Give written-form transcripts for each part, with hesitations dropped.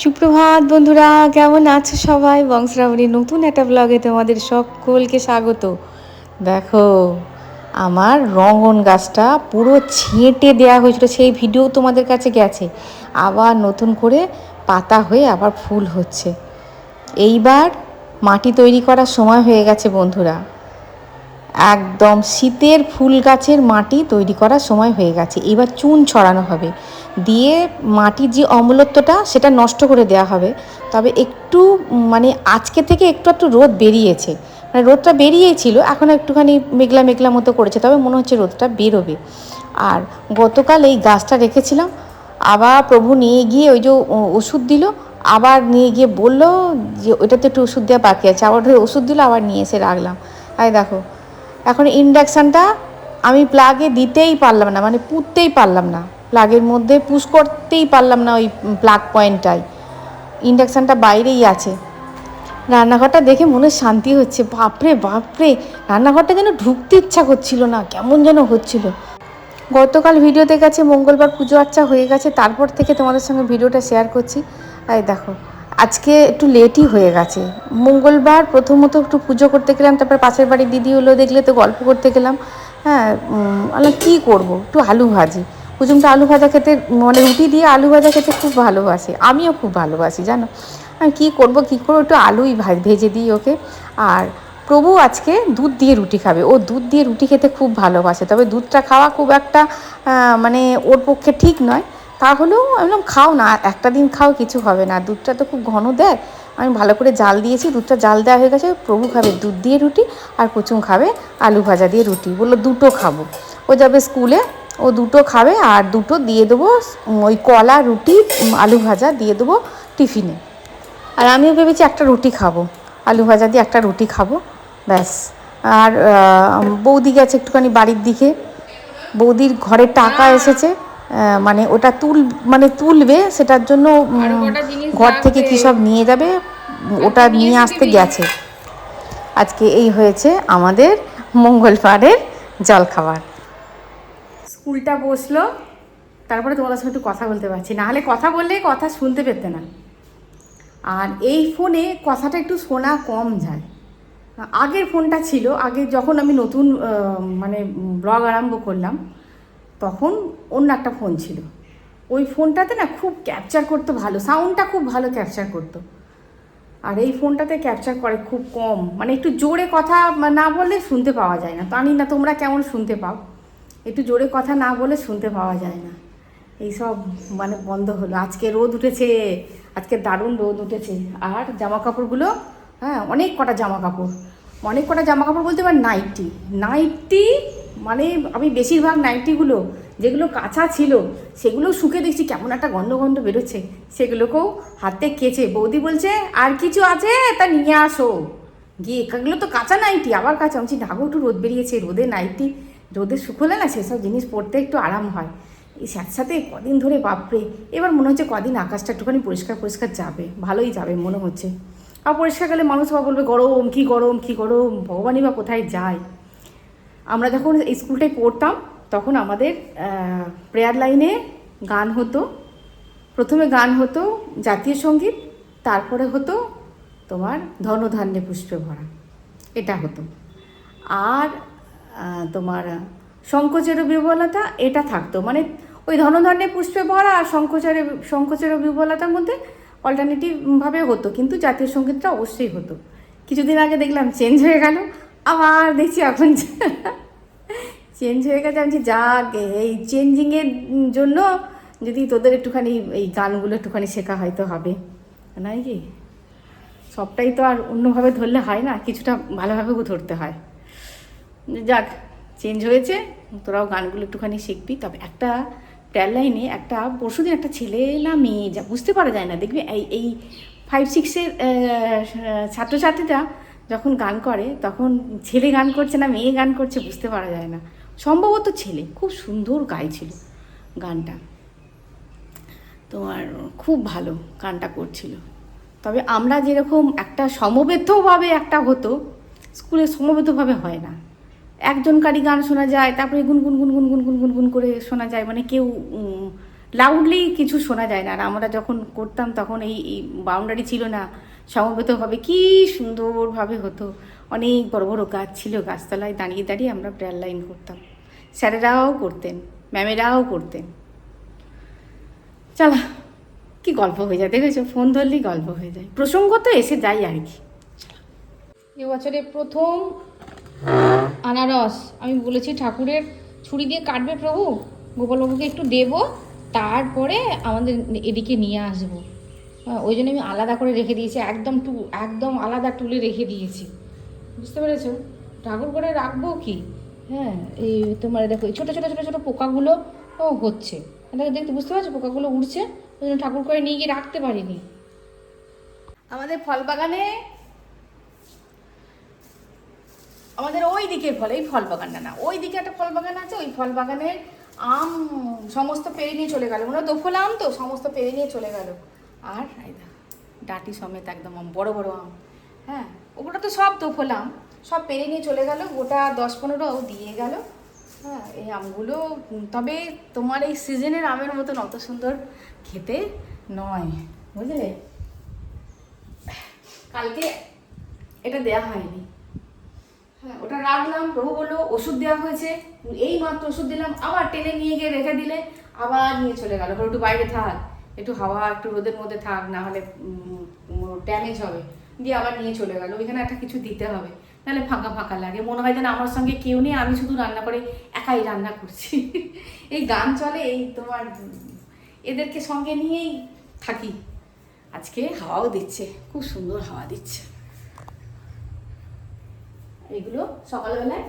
সুপ্রভাত বন্ধুরা, কেমন আছো সবাই? বংশরাবণীর নতুন একটা ব্লগে তোমাদের সকলকে স্বাগত। দেখো, আমার রঙন গাছটা পুরো ছেঁটে দেওয়া হয়েছিল, সেই ভিডিও তোমাদের কাছে গেছে। আবার নতুন করে পাতা হয়ে আবার ফুল হচ্ছে। এইবার মাটি তৈরি করার সময় হয়ে গেছে বন্ধুরা। একদম শীতের ফুল গাছের মাটি তৈরি করার সময় হয়ে গেছে। এবার চুন ছড়ানো হবে, দিয়ে মাটির যে অম্লত্বটা সেটা নষ্ট করে দেওয়া হবে। তবে একটু মানে আজকে থেকে একটু একটু রোদ বেরিয়েছে, মানে রোদটা বেরিয়েছিল, এখন একটুখানি মেঘলা মেঘলা মতো করেছে, তবে মনে হচ্ছে রোদটা বেরোবে। আর গতকাল এই গাছটা রেখেছিলাম, আবার প্রভু নিয়ে গিয়ে ওই যে ওষুধ দিল, আবার নিয়ে গিয়ে বললো যে ওইটাতে একটু ওষুধ দেওয়া বাকি আছে, আবার ওষুধ দিল, আবার নিয়ে এসে রাখলাম। আর দেখো, এখন ইন্ডাকশানটা আমি প্লাগে দিতেই পারলাম না, মানে পুঁততেই পারলাম না, প্লাগের মধ্যে পুশ করতেই পারলাম না ওই প্লাগ পয়েন্টটাই। ইন্ডাকশানটা বাইরেই আছে। রান্নাঘরটা দেখে মনে শান্তি হচ্ছে। বাপরে বাপরে, রান্নাঘরটা যেন ঢুকতে ইচ্ছা করছিল না, কেমন যেন হচ্ছিল। গতকাল ভিডিওতে গেছে, মঙ্গলবার পুজো আর্চা হয়ে গেছে, তারপর থেকে তোমাদের সঙ্গে ভিডিওটা শেয়ার করছি। এই দেখো, আজকে একটু লেটই হয়ে গেছে। মঙ্গলবার প্রথমত একটু পুজো করতে গেলাম, তারপর পাশের বাড়ির দিদি হলো দেখলে, তো গল্প করতে গেলাম। হ্যাঁ, বললাম কী করবো, একটু আলু ভাজি। কুসুমটা আলু ভাজা খেতে, মানে রুটি দিয়ে আলু ভাজা খেতে খুব ভালোবাসে, আমিও খুব ভালোবাসি জানো। আমি কী করবো একটু আলুই ভেজে দিই ওকে। আর প্রভু আজকে দুধ দিয়ে রুটি খাবে, ও দুধ দিয়ে রুটি খেতে খুব ভালোবাসে, তবে দুধটা খাওয়া খুব একটা মানে ওর পক্ষে ঠিক নয়। তাহলেও আমি বললাম খাও না, একটা দিন খাও, কিছু হবে না, দুধটা তো খুব ঘন দেয়। আমি ভালো করে জাল দিয়েছি, দুধটা জাল দেওয়া হয়ে গেছে। প্রভু খাবে দুধ দিয়ে রুটি, আর কুচুম খাবে আলু ভাজা দিয়ে রুটি। বললো দুটো খাবো, ও যাবে স্কুলে, ও দুটো খাবে, আর দুটো দিয়ে দেবো ওই কলা রুটি আলু ভাজা দিয়ে দেবো টিফিনে। আর আমিও ভেবেছি একটা রুটি খাবো, আলু ভাজা দিয়ে একটা রুটি খাবো, ব্যাস। আর বৌদি গেছে একটুখানি বাড়ির দিকে, বৌদির ঘরে টাকা এসেছে, মানে ওটা তুলবে, সেটার জন্য ঘর থেকে কী সব নিয়ে যাবে, ওটা নিয়ে আসতে গেছে। আজকে এই হয়েছে আমাদের মঙ্গলবারের জলখাবার। স্কুলটা বসলো, তারপরে তোমাদের সঙ্গে একটু কথা বলতে পারছি, নাহলে কথা বললে কথা শুনতে পেতে না। আর এই ফোনে কথাটা একটু শোনা কম যায়। আগের ফোনটা ছিল, আগে যখন আমি নতুন মানে ব্লগ আরম্ভ করলাম, তখন অন্য একটা ফোন ছিল। ওই ফোনটাতে না খুব ক্যাপচার করতো ভালো, সাউন্ডটা খুব ভালো ক্যাপচার করতো। আর এই ফোনটাতে ক্যাপচার করে খুব কম, মানে একটু জোরে কথা না বললে শুনতে পাওয়া যায় না। জানি না তোমরা কেমন শুনতে পাও, একটু জোরে কথা না বলে শুনতে পাওয়া যায় না। এইসব মানে বন্ধ হলো। আজকে রোদ উঠেছে, আজকে দারুণ রোদ উঠেছে। আর জামা কাপড়গুলো, হ্যাঁ অনেক কটা জামা কাপড় বলতে পার নাইটি নাইটি, মানে আমি বেশিরভাগ নাইটিগুলো যেগুলো কাঁচা ছিল সেগুলো শুকে দেখছি কেমন একটা গন্ধ গন্ধ বেরোচ্ছে, সেগুলোকেও হাতে কেচে বৌদি বলছে আর কিছু আছে তা নিয়ে আসো গিয়ে। এগুলো তো কাঁচা নাইটি, আবার কাঁচা। আমি ঢাকো একটু রোদ বেরিয়েছে, রোদে নাইটি রোদে শুকোলে না সেসব জিনিস পরতে একটু আরাম হয়। এই সাথে কদিন ধরে বাপরে, এবার মনে হচ্ছে কদিন আকাশটা একটুখানি পরিষ্কার যাবে, ভালোই যাবে মনে হচ্ছে। আর পরিষ্কার গেলে মানুষ বা বলবে গরম কী গরম কী গরম, ভগবানই বা কোথায় যায়। আমরা যখন স্কুলটায় পড়তাম তখন আমাদের প্রেয়ার লাইনে গান হতো। প্রথমে গান হতো জাতীয় সঙ্গীত, তারপরে হতো তোমার ধনধান্যে পুষ্পে ভরা, এটা হতো। আর তোমার সংকোচের বিহ্বলতা এটা থাকতো, মানে ওই ধনধান্যে পুষ্পে ভরা আর সংকোচের বিহ্বলতার মধ্যে অল্টারনেটিভভাবে হতো, কিন্তু জাতীয় সঙ্গীতটা অবশ্যই হতো। কিছুদিন আগে দেখলাম চেঞ্জ হয়ে গেল, আবার দেখছি এখন চেঞ্জ হয়ে গেছে। আমি যাক, এই চেঞ্জিংয়ের জন্য যদি তোদের একটুখানি এই গানগুলো একটুখানি শেখা হয়তো হবে, নয় কি? সবটাই তো আর অন্যভাবে ধরলে হয় না, কিছুটা ভালোভাবেও ধরতে হয়। যাক, চেঞ্জ হয়েছে, তোরাও গানগুলো একটুখানি শিখবি। তবে একটা প্রেয়ার লাইনে একটা পরশুদিন একটা ছেলে না মেয়ে, যা বুঝতে পারা যায় না, দেখবি এই 5-6-এর ছাত্রছাত্রীরা যখন গান করে তখন ছেলে গান করছে না মেয়ে গান করছে বুঝতে পারা যায় না। সম্ভবত ছেলে, খুব সুন্দর গাইছিল গানটা, তোমার খুব ভালো গানটা করছিল। তবে আমরা যেরকম একটা সমবেতভাবে একটা হতো, স্কুলে সমবেতভাবে হয় না। একজনকারই গান শোনা যায়, তারপরে গুনগুন গুনগুন গুনগুন গুনগুন করে শোনা যায়, মানে কেউ লাউডলি কিছু শোনা যায় না। আর আমরা যখন করতাম তখন এই বাউন্ডারি ছিল না, সমবেতভাবে কী সুন্দরভাবে হতো। অনেক বড় বড় গাছ ছিল, গাছতলায় দাঁড়িয়ে দাঁড়িয়ে আমরা প্রেয়ার লাইন করতাম। স্যারেরাও করতেন, ম্যামেরাও করতেন। চলো, কি গল্প হয়ে যায়, দেখেছো? ফোন ধরলেই গল্প হয়ে যায়, প্রসঙ্গ তো এসে যাই আর কি। এবছরে প্রথম আনারস আমি বলেছি ঠাকুরের ছুরি দিয়ে কাটবে প্রভু, গোপালবাবুকে একটু দেব, তারপরে আমাদের এদিকে নিয়ে আসবো। ওই জন্য আমি আলাদা করে রেখে দিয়েছি, একদম আলাদা টুলে রেখে দিয়েছি, বুঝতে পেরেছো? ঠাকুর করে রাখবো কি? হ্যাঁ, এই তোমার দেখো এই ছোটো ছোটো ছোটো ছোটো পোকাগুলো হচ্ছে, দেখতে বুঝতে পারছো? পোকাগুলো উঠছে, ওই জন্য ঠাকুর করে নিয়ে গিয়ে রাখতে পারিনি। আমাদের ফল বাগানে, আমাদের ওই দিকের ফল, এই ফল বাগানটা না, ওই দিকে একটা ফল বাগান আছে, ওই ফল বাগানের আম সমস্ত পেরে নিয়ে চলে গেল। ওরা দোফলা আম তো, সমস্ত পেরে নিয়ে চলে গেল। আর ডাঁটি সমেত একদম আম, বড় বড় আম। হ্যাঁ, ওগুলো তো সব দোফলা আম, সব পেরে নিয়ে চলে গেল, গোটা 10-15 দিয়ে গেল। হ্যাঁ, এই আমগুলো তবে তোমার এই সিজনের আমের মতন অত সুন্দর খেতে নয়, বুঝলে? কালকে এটা দেয়া হয়নি, হ্যাঁ ওটা রাখলাম। প্রভু বললো ওষুধ দেওয়া হয়েছে, এই মাত্র ওষুধ দিলাম, আবার টেনে নিয়ে গিয়ে রেখে দিলে আবার নিয়ে চলে গেল। একটু বাইরে থাক, একটু হাওয়া, একটু রোদের মধ্যে থাক, না হলে ড্যামেজ হবে, দিয়ে আবার নিয়ে চলে গেল। ওইখানে একটা কিছু দিতে হবে, নাহলে ফাঁকা ফাঁকা লাগে, মনে হয় যেন আমার সঙ্গে কেউ নেই, আমি শুধু রান্না করে একাই রান্না করছি। এই গান চলে, এই তোমার এদেরকে সঙ্গে নিয়েই থাকি। আজকে হাওয়াও দিচ্ছে, খুব সুন্দর হাওয়া দিচ্ছে। এগুলো সকালবেলায়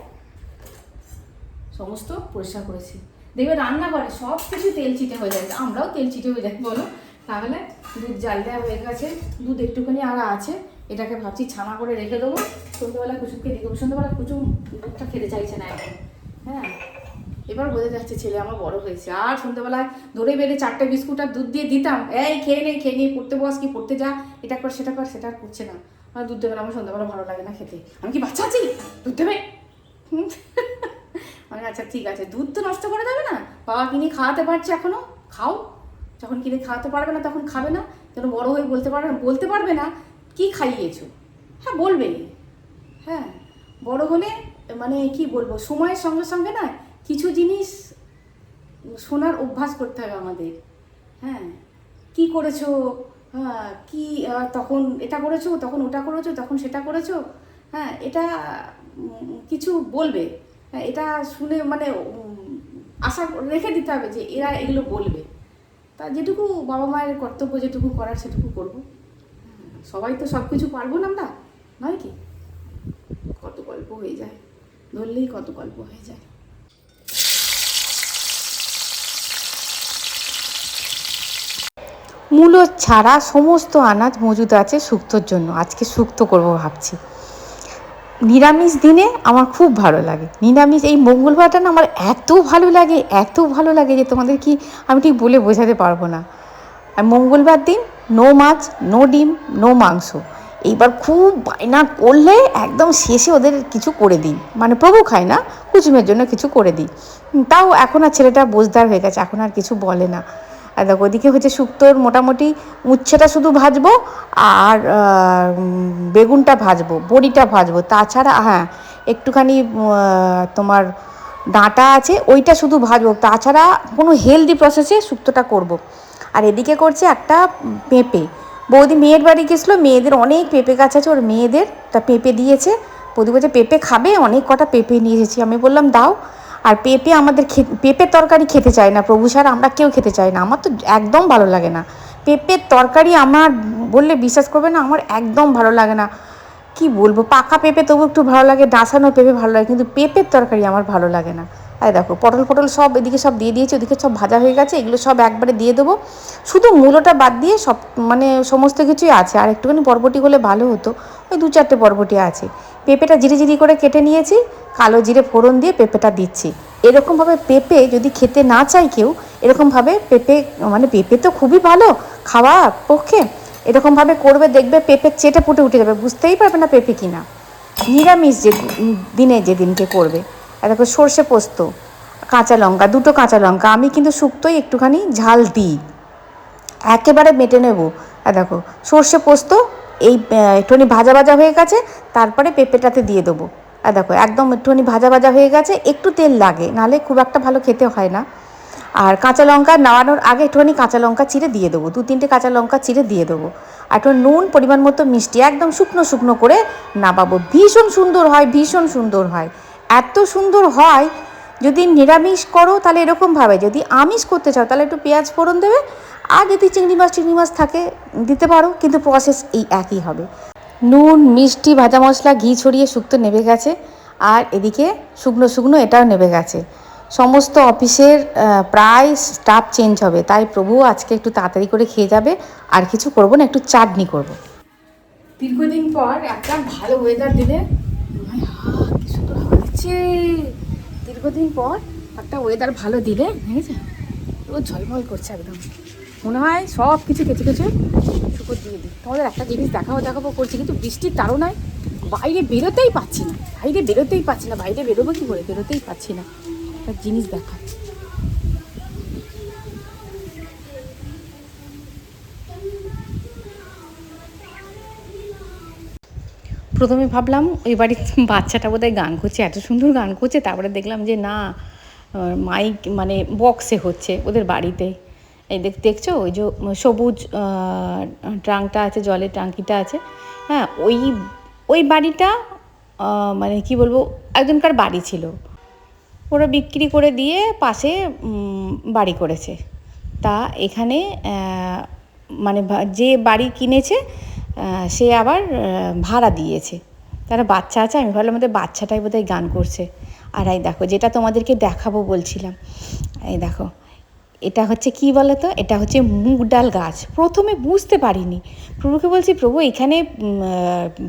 সমস্ত পরিষ্কার করেছি। দেখবে রান্নাঘরে সব কিছু তেল চিটে হয়ে যায়, আমরাও তেল চিটে হয়ে যাই বলো। তাহলে দুধ জাল দেওয়া হয়ে গেছে, দুধ একটুখানি আর আছে, এটাকে ভাবছি ছানা করে রেখে দেবো, সন্ধ্যেবেলা কুচুমকে দিয়ে দেবো। সন্ধ্যেবেলা কুচুম দুধটা খেতে চাইছে না এখন। হ্যাঁ, এবার বোঝা যাচ্ছে ছেলে আমার বড় হয়েছে। আর সন্ধ্যেবেলায় ধরে বেঁধে 4টে বিস্কুট আর দুধ দিয়ে দিতাম, এই খেয়ে নিয়ে পড়তে বস, কি পড়তে যা, এটা কর সেটা কর, সেটা আর করছে না। আমার দুধ দেবে না, আমার সন্ধ্যাবেলা ভালো লাগে না খেতে। আমি কি বাচ্চা আছি দুধ দেবে? মানে আচ্ছা ঠিক আছে, দুধ তো নষ্ট করে দেবে না, বাবা কিনে খাওয়াতে পারছে এখনো, খাও। যখন কিনে খাওয়াতে পারবে না তখন খাবে না, যেন বড় হয়ে বলতে পারবে না কি খাইয়েছো। হ্যাঁ বলবে, হ্যাঁ বড় হলে মানে কি বলবো, সময়ের সঙ্গে সঙ্গে না কিছু জিনিস শোনার অভ্যাস করতে হবে আমাদের। হ্যাঁ, কি করেছো, হ্যাঁ কি তখন এটা করেছো, তখন ওটা করেছো, তখন সেটা করেছো। হ্যাঁ, এটা কিছু বলবে, হ্যাঁ এটা শুনে মানে আশা রেখে দিতে হবে যে এরা এগুলো বলবে। তা যেটুকু বাবা মায়ের কর্তব্য, যেটুকু করার সেটুকু করবো। সবাই তো সব কিছু পারবো না আমরা, নয় কি? কত গল্প হয়ে যায়, ধরলেই কত গল্প হয়ে যায়। মূলো ছাড়া সমস্ত আনাজ মজুদ আছে শুক্তোর জন্য। আজকে শুক্তো করবো ভাবছি। নিরামিষ দিনে আমার খুব ভালো লাগে, নিরামিষ এই মঙ্গলবারটা না আমার এত ভালো লাগে যে তোমাদের কি আমি ঠিক বলে বোঝাতে পারবো না। আর মঙ্গলবার দিন নো মাছ, নো ডিম, নো মাংস। এইবার খুব বায়না করলে একদম শেষে ওদের কিছু করে দিই, মানে প্রভু খায় না, কুচুমের জন্য কিছু করে দিই। তাও এখন আর ছেলেটা বোঝদার হয়ে গেছে, এখন আর কিছু বলে না। আর দেখো ওদিকে হচ্ছে শুক্তোর মোটামুটি উচ্ছেটা শুধু ভাজবো, আর বেগুনটা ভাজবো, বড়িটা ভাজবো, তাছাড়া হ্যাঁ একটুখানি তোমার ডাঁটা আছে, ওইটা শুধু ভাজবো, তাছাড়া কোনো হেলদি প্রসেসে শুক্তোটা করব। আর এদিকে করছে একটা পেঁপে, বৌদি মেয়ের বাড়ি গেছিলো, মেয়েদের অনেক পেঁপে গাছ আছে, ওর মেয়েদের তা পেঁপে দিয়েছে। বৌদি বলছে পেঁপে খাবে, অনেক কটা পেঁপে নিয়ে এসেছি। আমি বললাম দাও। আর পেঁপে আমাদের পেঁপের তরকারি খেতে চায় না প্রভু ছাড়া, আমরা কেউ খেতে চাই না, আমার তো একদম ভালো লাগে না পেঁপের তরকারি। আমার বললে বিশ্বাস করবে না, আমার একদম ভালো লাগে না। কি বলবো, পাকা পেঁপে তবু একটু ভালো লাগে, ডাঁসানো পেঁপে ভালো লাগে, কিন্তু পেঁপের তরকারি আমার ভালো লাগে না। আর দেখো পটল সব এদিকে সব দিয়ে দিয়েছি, ওদিকে সব ভাজা হয়ে গেছে, এগুলো সব একবারে দিয়ে দেবো। শুধু মূলোটা বাদ দিয়ে সব মানে সমস্ত কিছুই আছে। আর একটুখানি বরবটি হলে ভালো হতো, ওই 2-4টে বরবটি আছে। পেঁপেটা জিরি করে কেটে নিয়েছি, কালো জিরে ফোড়ন দিয়ে পেঁপেটা দিচ্ছি। এরকমভাবে পেঁপে যদি খেতে না চায় কেউ, এরকমভাবে পেঁপে মানে পেঁপে তো খুবই ভালো খাওয়া পক্ষে, এরকমভাবে করবে দেখবে পেঁপে চেটে পুটে উঠে যাবে, বুঝতেই পারবে না পেঁপে কিনা। নিরামিষ যে দিনে যেদিনকে করবে। আর দেখো সর্ষে পোস্ত, কাঁচা লঙ্কা, 2টো কাঁচা লঙ্কা। আমি কিন্তু শুক্তোই একটুখানি ঝাল দিই, একেবারে মেটে নেব। আর দেখো সর্ষে পোস্ত এই একটুখানি ভাজা ভাজা হয়ে গেছে, তারপরে পেঁপেটাতে দিয়ে দেবো। আর দেখো একদম একটুখানি ভাজা ভাজা হয়ে গেছে, একটু তেল লাগে, নাহলে খুব একটা ভালো খেতে হয় না। আর কাঁচা লঙ্কা নামানোর আগে একটুখানি কাঁচা লঙ্কা চিড়ে দিয়ে দেবো, 2-3টে কাঁচা লঙ্কা চিড়ে দিয়ে দেবো। আর একটু নুন, পরিমাণ মতো মিষ্টি, একদম শুকনো শুকনো করে নামাবো। ভীষণ সুন্দর হয়, ভীষণ সুন্দর হয়, এত সুন্দর হয়। যদি নিরামিষ করো তাহলে এরকমভাবে, যদি আমিষ করতে চাও তাহলে একটু পেঁয়াজ ফোড়ন দেবে, আর যদি চিংড়ি মাছ থাকে দিতে পারো, কিন্তু প্রসেস এই একই হবে। নুন, মিষ্টি, ভাজা মশলা, ঘি ছড়িয়ে শুক্তো নেবে গেছে, আর এদিকে শুকনো শুকনো এটাও নেবে গেছে। সমস্ত অফিসের প্রায় স্টাফ চেঞ্জ হবে, তাই প্রভু আজকে একটু তাড়াতাড়ি করে খেয়ে যাবে। আর কিছু করবো না, একটু চাটনি করব। দীর্ঘদিন পর একটা ভালো ওয়েদার দিলে, কি সুন্দর হচ্ছে, দীর্ঘদিন পর একটা ওয়েদার ভালো দিলে, বুঝেছে, ও ঝলমল করছে একদম। মনে হয় সব কিছু কেচে কেচে শুকর দিয়ে দিই। তোমাদের একটা জিনিস দেখাবো করছি, কিন্তু বৃষ্টির তাড়নায় বাইরে বেরোতেই পাচ্ছি না, বাইরে বেরোবো কী করে, বেরোতেই পাচ্ছি না। একটা জিনিস দেখা, প্রথমে ভাবলাম ওই বাড়ির বাচ্চাটা বোধহয় গান করছে, এত সুন্দর গান করছে। তারপরে দেখলাম যে না, মাইক মানে বক্সে হচ্ছে ওদের বাড়িতে। এই দেখছো ওই যে সবুজ ট্রাঙ্কটা আছে, জলের ট্যাঙ্কিটা আছে, হ্যাঁ, ওই বাড়িটা মানে কি বলবো, একজনকার বাড়ি ছিল, ওরা বিক্রি করে দিয়ে পাশে বাড়ি করেছে। তা এখানে মানে যে বাড়ি কিনেছে সে আবার ভাড়া দিয়েছে, তারা বাচ্চা আছে। আমি ভাবলাম আমাদের বাচ্চাটাই বোধহয় গান করছে। আর এই দেখো যেটা তোমাদেরকে দেখাবো বলছিলাম, এই দেখো এটা হচ্ছে কি বলো তো, এটা হচ্ছে মুগ ডাল গাছ। প্রথমে বুঝতে পারিনি, প্রভুকে বলছি প্রভু এখানে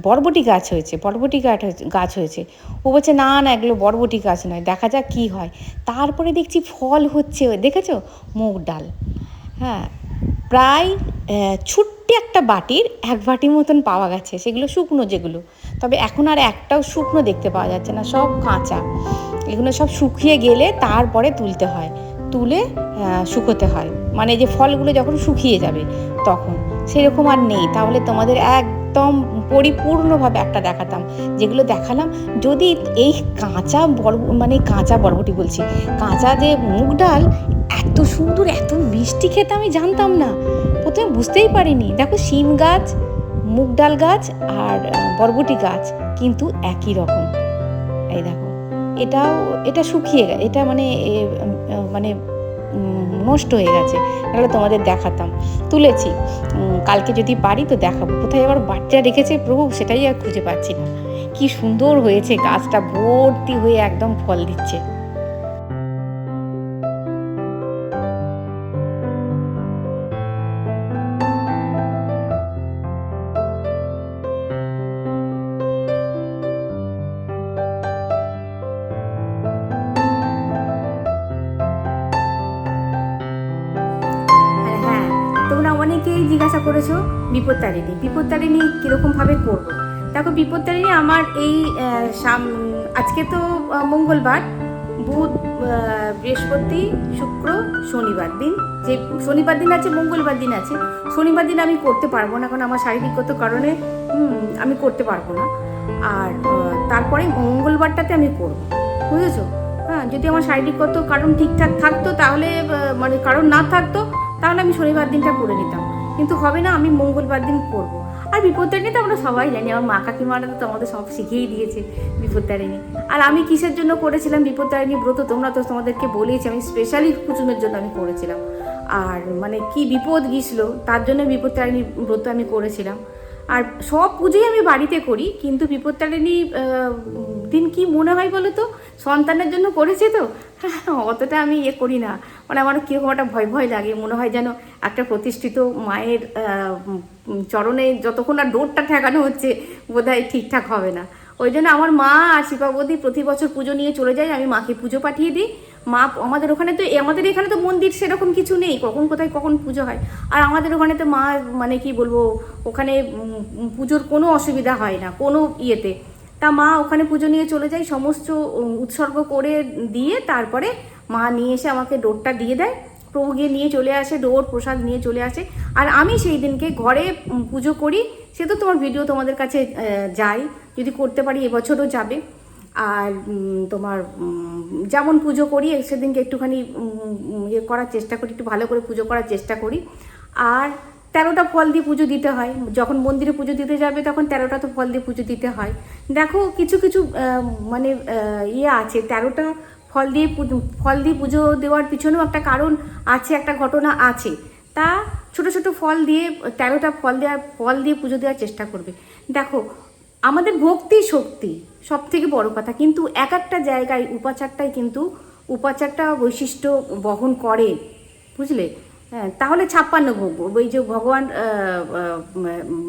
বরবটি গাছ হয়েছে। ও বলছে না না, এগুলো বরবটি গাছ নয়, দেখা যাক কী হয়। তারপরে দেখছি ফল হচ্ছে, দেখেছো, মুগ ডাল। হ্যাঁ, প্রায় ছোট্ট একটা বাটির 1 বাটি মতন পাওয়া গেছে, সেগুলো শুকনো যেগুলো। তবে এখন আর একটাও শুকনো দেখতে পাওয়া যাচ্ছে না, সব কাঁচা। এগুলো সব শুকিয়ে গেলে তারপরে তুলতে হয়, তুলে শুকোতে হয়, মানে যে ফলগুলো যখন শুকিয়ে যাবে তখন। সেরকম আর নেই, তাহলে তোমাদের একদম পরিপূর্ণভাবে একটা দেখাতাম। যেগুলো দেখালাম, যদি এই কাঁচা বরবটি বলছি, কাঁচা যে মুগ ডাল এত সুন্দর, এত মিষ্টি খেতে আমি জানতাম না, প্রথমে বুঝতেই পারিনি। দেখো শিম গাছ, মুগ ডাল গাছ আর বরবটি গাছ কিন্তু একই রকম। এই দেখো এটা শুকিয়ে গেছে, এটা মানে নষ্ট হয়ে গেছে, তাহলে তোমাদের দেখাতাম। তুলেছি, কালকে যদি পারি তো দেখাবো। কোথায় আবার বাচ্চা রেখেছে প্রভু, সেটাই আর খুঁজে পাচ্ছি না। কি সুন্দর হয়েছে, গাছটা ভর্তি হয়ে একদম ফল দিচ্ছে। তোমরা অনেকেই জিজ্ঞাসা করেছো বিপত্তারিণী কীরকমভাবে করবো। দেখো বিপত্তারিণী আমার এই আজকে তো মঙ্গলবার, বুধ, বৃহস্পতি, শুক্র, শনিবার দিন, যে শনিবার দিন আছে, মঙ্গলবার দিন আছে। শনিবার দিন আমি করতে পারবো না, কারণ আমার শারীরিকগত কারণে আমি করতে পারবো না। আর তারপরে মঙ্গলবারটাতে আমি করবো, বুঝেছো। হ্যাঁ, যদি আমার শারীরিকগত কারণ ঠিকঠাক থাকতো তাহলে, মানে কারণ না থাকতো তাহলে আমি শনিবার দিনটা করে নিতাম, কিন্তু হবে না, আমি মঙ্গলবার দিন করবো। আর বিপত্তারিণী তো আমরা সবাই জানি, আমার মা কাকিমারা তো আমাদের সব শিখিয়েই দিয়েছে বিপত্তারিণী। আর আমি কিসের জন্য করেছিলাম বিপত্তারিণী ব্রত, তোমরা তো তোমাদেরকে বলেইছি, আমি স্পেশালি পুজোর জন্য আমি করেছিলাম। আর মানে কি বিপদ গিয়েছিল তার জন্য বিপত্তারিণী ব্রত আমি করেছিলাম। আর সব পুজোই আমি বাড়িতে করি, কিন্তু বিপত্তারিণী দিন কি মনে হয় বলো তো, সন্তানের জন্য করেছি তো অতটা আমি করি না, মানে আমার কীরকম একটা ভয় লাগে, মনে হয় যেন একটা প্রতিষ্ঠিত মায়ের চরণে যতক্ষণ আর ডোরটা ঠেকানো হচ্ছে বোধহয় ঠিকঠাক হবে না। ওই জন্য আমার মা আর শিপাবতী প্রতি বছর পুজো নিয়ে চলে যায়, আমি মাকে পুজো পাঠিয়ে দিই। মা আমাদের এখানে তো মন্দির সেরকম কিছু নেই, কখন পুজো হয়। আর আমাদের ওখানে তো মা মানে কি বলবো, ওখানে পুজোর কোনো অসুবিধা হয় না কোনো ইয়েতে। তা মা ওখানে পুজো নিয়ে চলে যায়, সমস্ত উৎসর্গ করে দিয়ে তারপরে মা নিয়ে এসে আমাকে ডোরটা দিয়ে দেয়, প্রভু গিয়ে নিয়ে চলে আসে, ডোর প্রসাদ নিয়ে চলে আসে। আর আমি সেই দিনকে ঘরে পুজো করি, সে তো তোমার ভিডিও তোমাদের কাছে যাই, যদি করতে পারি এবছরও যাবে। আর তোমার যেমন পুজো করি সেদিনকে একটুখানি ইয়ে করার চেষ্টা করি, একটু ভালো করে পুজো করার চেষ্টা করি। আর 13টা ফল দিয়ে পুজো দিতে হয়, যখন মন্দিরে পুজো দিতে যাবে তখন 13টা তো ফল দিয়ে পুজো দিতে হয়। দেখো কিছু কিছু মানে ইয়ে আছে, 13টা ফল দিয়ে পুজো দেওয়ার পিছনেও একটা কারণ আছে, একটা ঘটনা আছে। তা ছোট ছোট ফল দিয়ে 13টা ফল দিয়ে পুজো দেওয়ার চেষ্টা করবে। দেখো আমাদের ভক্তি শক্তি সব থেকে বড় কথা, কিন্তু এক একটা জায়গায় উপাচারটা বৈশিষ্ট্য বহন করে, বুঝলে? হ্যাঁ, তাহলে 56 ভোগ, ওই যে ভগবান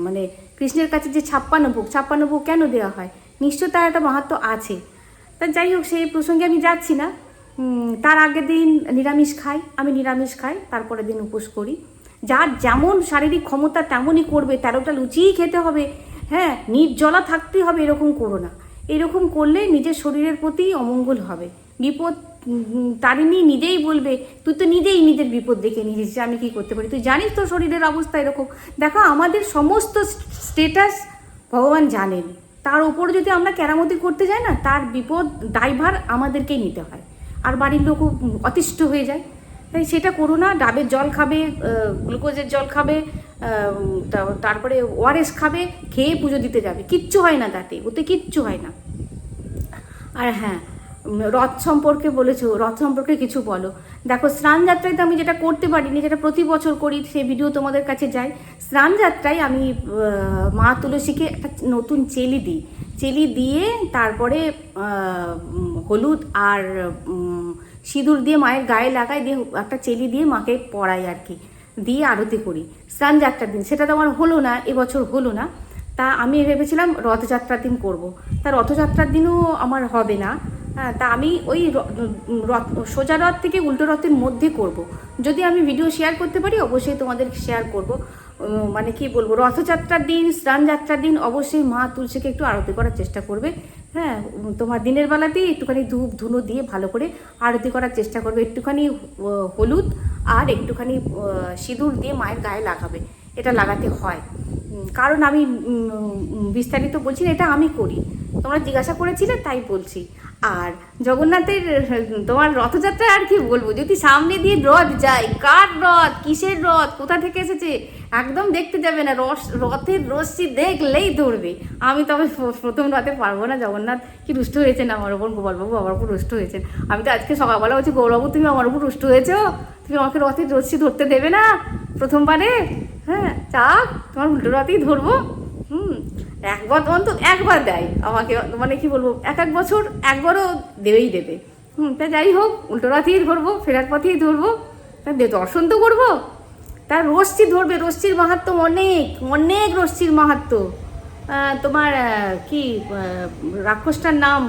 মানে কৃষ্ণের কাছে যে 56 ভোগ কেন দেওয়া হয়, নিশ্চয় তার একটা মাহাত্ম্য আছে। তা যাই হোক, সেই প্রসঙ্গে আমি যাচ্ছি না। তার আগের দিন নিরামিষ খাই, আমি নিরামিষ খাই, তারপরের দিন উপোস করি। যার যেমন শারীরিক ক্ষমতা তেমনই করবে, 13টা লুচিই খেতে হবে, হ্যাঁ, নির্জলা থাকতেই হবে, এরকম করো না। এরকম করলে নিজের শরীরের প্রতি অমঙ্গল হবে, বিপদ তারিণী নিজেই বলবে, তুই তো নিজেই নিজের বিপদ দেখে নিয়েছিস যে আমি কী করতে পারি, তুই জানিস তো শরীরের অবস্থা এরকম। দেখো আমাদের সমস্ত স্টেটাস ভগবান জানেন, তার উপর যদি আমরা কেরামতি করতে যাই না, তার বিপদ দায়ভার আমাদেরকেই নিতে হয়, আর বাড়ির লোকও অতিষ্ঠ হয়ে যায়। তাই সেটা করো না। ডাবের জল খাবে, গ্লুকোজের জল খাবে, তারপরে ওআরএস খাবে, খেয়ে পুজো দিতে যাবে, কিচ্ছু হয় না তাতে, ওতে কিচ্ছু হয় না। আর হ্যাঁ, রথ সম্পর্কে বলেছো, রথ সম্পর্কে কিছু বলো। দেখো স্নান যাত্রায় তো আমি যেটা করতে পারিনি, যেটা প্রতি বছর করি, সেই ভিডিও তোমাদের কাছে যাই। স্নান যাত্রায় আমি মা তুলসীকে একটা নতুন চেলি দিয়ে তারপরে হলুদ আর সিঁদুর দিয়ে মায়ের গায়ে লাগাই, দিয়ে একটা চেলি দিয়ে মাকে পরাই আর কি, দিয়ে আরতি করি স্নান যাত্রার দিন। সেটা তো আমার হলো না, এবছর হলো না। তা আমি ভেবেছিলাম রথযাত্রার দিন করব, তা রথযাত্রার দিনও আমার হবে না। হ্যাঁ, তা আমি ওই সোজা রথ থেকে উল্টো রথের মধ্যে করব। যদি আমি ভিডিও শেয়ার করতে পারি অবশ্যই তোমাদের শেয়ার করব। মানে কি বলবো, রথযাত্রার দিন, স্নান যাত্রার দিন অবশ্যই মা তুলসীকে একটু আরতি করার চেষ্টা করবে। হ্যাঁ, তোমার দিনের বেলাতেই একটুখানি ধূপ ধুনো দিয়ে ভালো করে আরতি করার চেষ্টা করবে, একটুখানি হলুদ আর একটুখানি সিঁদুর দিয়ে মায়ের গায়ে লাগাবে, এটা লাগাতে হয়। কারণ আমি বিস্তারিত বলছি না, এটা আমি করি, তোমরা জিজ্ঞাসা করেছিলে তাই বলছি। আর জগন্নাথের তোমার রথযাত্রায় আর কি বলবো, যদি সামনে দিয়ে রথ যায়, কার রথ, কিসের রথ, কোথা থেকে এসেছে, একদম দেখতে যাবে না, রথের রশ্মি দেখলেই ধরবে। আমি তবে প্রথম রথে পারবো না, জগন্নাথ কি রুষ্ট হয়েছেন আমার ওপর, গোপালবাবু আমার উপর রুষ্ট হয়েছেন। আমি তো আজকে সকালবেলা বলছি, গৌরবাবু তুমি আমার উপর রুষ্ট হয়েছো, তুমি আমাকে রথের রশ্মি ধরতে দেবে না প্রথমবারে? হ্যাঁ, চাক তোমার উল্টো রথেই ধরবো। একবার দেয় আমাকে, মানে কি বলবো, এক বছর একবারও দেবে। তা যাই হোক, উল্টো রাতেই ধরবো, ফেরার পথেই ধরবো, তা দর্শন তো করবো। তার রশ্মি ধরবে, রশ্মির মাহাত্ম অনেক রশ্মির মাহাত্ম। তোমার কি রাক্ষসটার নাম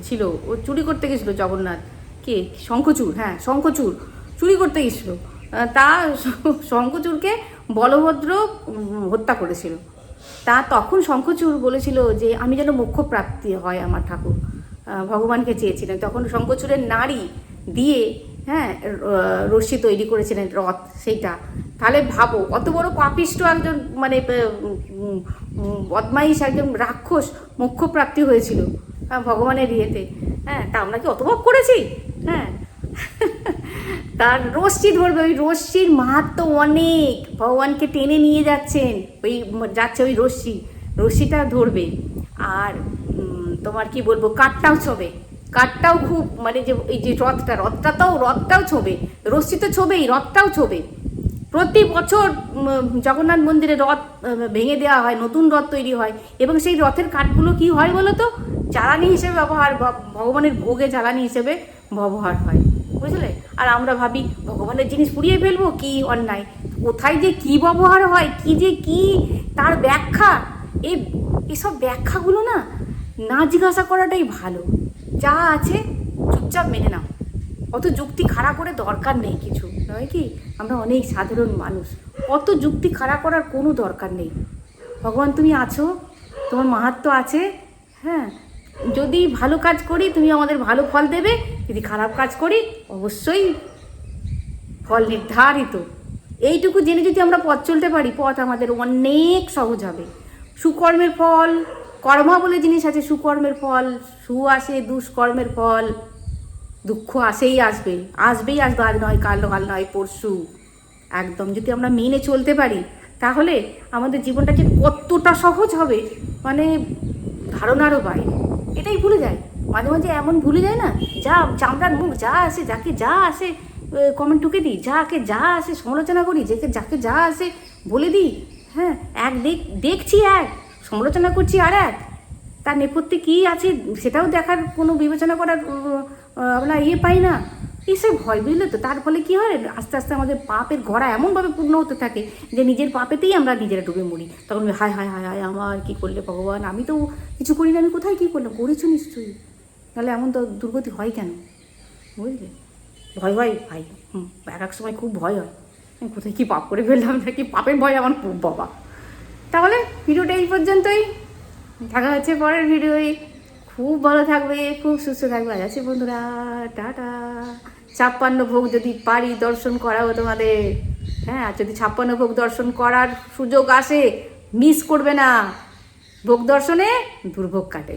ছিল, ও চুরি করতে গেছিলো জগন্নাথ, কে, শঙ্খচূড়, হ্যাঁ শঙ্খচূড় চুরি করতে গেছিলো। তা শঙ্খচূড়কে বলভদ্র হত্যা করেছিল। তা তখন শঙ্খচূড় বলেছিল যে আমি যেন মোক্ষ প্রাপ্তি হয় আমার ঠাকুর, ভগবানকে চেয়েছিলেন। তখন শঙ্খচূড়ের নাড়ি দিয়ে, হ্যাঁ, রশ্মি তৈরি করেছিলেন রথ, সেইটা। তাহলে ভাবো কত বড় পাপিষ্ট একজন, মানে বদমাইশ একজন রাক্ষস মোক্ষপ্রাপ্তি হয়েছিল ভগবানের ইয়েতে। হ্যাঁ, তা আমরা কি অতভাব করেছি? হ্যাঁ, তার রশ্মি ধরবে, ওই রশ্মির মাহাত্ম অনেক, ভগবানকে টেনে নিয়ে যাচ্ছেন, ওই রশ্মিটা ধরবে। আর তোমার কি বলবো, কাঠটাও খুব, মানে যে এই যে রথটাও ছোবে, রশ্মি তো ছোবেই, রথটাও ছোবে। প্রতি বছর জগন্নাথ মন্দিরে রথ ভেঙে দেওয়া হয়, নতুন রথ তৈরি হয়, এবং সেই রথের কাঠগুলো কি হয় বলো তো, জ্বালানি হিসেবে ভগবানের ভোগে জ্বালানি হিসেবে ব্যবহার হয়, বুঝলে? আর আমরা ভাবি ভগবানের জিনিস পুড়িয়ে ফেলবো, কি অন্যায়, কোথায় যে কি ব্যবহার হয়, কি তার ব্যাখ্যা, এসব ব্যাখ্যাগুলো না জিজ্ঞাসা করাটাই ভালো। যা আছে চুপচাপ মেনে নাও, অত যুক্তি খাড়া করে দরকার নেই কিছু, নয় কি? আমরা অনেক সাধারণ মানুষ, অত যুক্তি খাড়া করার কোনো দরকার নেই। ভগবান তুমি আছো, তোমার মাহাত্ম্য আছে। হ্যাঁ, যদি ভালো কাজ করি তুমি আমাদের ভালো ফল দেবে, যদি খারাপ কাজ করি অবশ্যই ফল নির্ধারিত। এইটুকু জেনে যদি আমরা পথ চলতে পারি, পথ আমাদের অনেক সহজ হবে। সুকর্মের ফল, কর্মা বলে জিনিস আছে, সুকর্মের ফল সু আসে, দুষ্কর্মের ফল দুঃখ আসেই আসবে, আসবেই আসবে, আজ নয় কাল, কাল নয় পরশু। একদম যদি আমরা মেনে চলতে পারি তাহলে আমাদের জীবনটা যে কতটা সহজ হবে মানে ধারণারও বাইরে। এটাই ভুলে যায়, মাঝে মাঝে এমন ভুলে যায় না, যা চামড়ার মুখ যা আসে, যাকে যা আসে কমেন্ট টুকে দিই, যাকে যা আসে সমালোচনা করি, যাকে যা আসে বলে দিই। হ্যাঁ, দেখছি এক, সমালোচনা করছি আর এক, তার নেপথ্যে কী আছে সেটাও দেখার কোনো বিবেচনা করার আমরা পাই না। এসব হয় বুঝলে তো। তার ফলে কী হয়, আস্তে আস্তে আমাদের পাপের ঘোড়া এমনভাবে পূর্ণ হতে থাকে যে নিজের পাপেতেই আমরা নিজেরা ডুবে মরি। তখন হায় হায় হায় হায়, আমার কী করলে ভগবান, আমি তো কিছু করি না, আমি কোথায় কী করলাম, করেছো নিশ্চয়ই, তাহলে এমন তো দুর্গতি হয় কেন, বুঝলে। ভয় হয় ভাই, এক এক সময় খুব ভয় হয়, আমি কোথায় কী পাপ করে ফেললাম, নাকি পাপের ভয় আমার খুব বাবা। তাহলে ভিডিওটা এই পর্যন্তই, দেখা হচ্ছে পরের ভিডিওয়। খুব ভালো থাকবে, খুব সুস্থ থাকবে। আজ আছে বন্ধুরা, টাটা। 56 ভোগ যদি পারি দর্শন করাবো তোমাদের। হ্যাঁ, আর যদি 56 ভোগ দর্শন করার সুযোগ আসে মিস করবে না, ভোগ দর্শনে দুর্ভোগ কাটে।